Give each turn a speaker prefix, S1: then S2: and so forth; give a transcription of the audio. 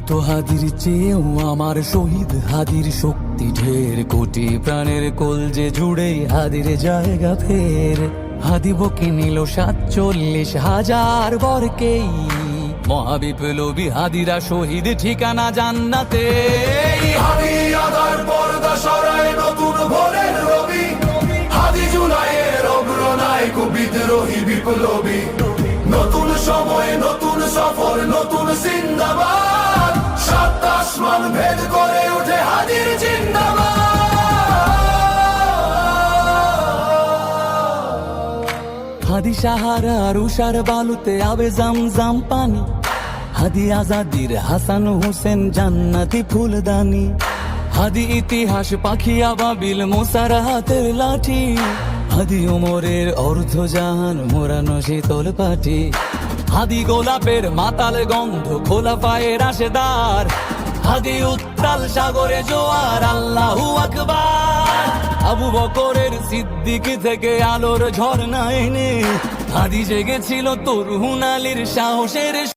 S1: মৃত হাদির চেয়েও আমার শহীদ হাদির শক্তি ঢের, কোটি প্রাণের কলজে জুড়ে হাদির জায়গা ফের। হাদি বকে নিল ৪৭,০০০ বরকেই, মহাবিপ্লবী হাদিরা শহীদ ঠিকানা জান্নাতে।
S2: হাদি আদার পর্দা সরায় নতুন ভোরের রবি, হাদি জুলাইয়ের অগ্রনায়ক বিদ্রোহী বিপ্লবী। নতুন সময় নতুন সফর নতুন জিন্দাবাদ, সাত আসমান ভেদ করে ওঠে হাদির জিন্দাবাদ।
S1: হাদি সাহারার উষার বালুতে আবে জামজাম পানি, হাদি আজাদির হাসান হোসেন জান্নাতি ফুলদানি। হাদি ইতিহাস পাখি আবাবিল মুসার হাতের লাঠি, হাদি ওমরের অর্ধজাহান মোরানো শীতল পাটি। হাদি গোলাপের মাতাল গন্ধ খোলা পায়ের রাশেদার, হাদি উত্তাল সাগরে জোয়ার আল্লাহু আকবার। আবু বকরের সিদ্দিক থেকে আলোর ঝর্ণা এনে হাদি জেগেছিল তরুণ আলীর সাহসের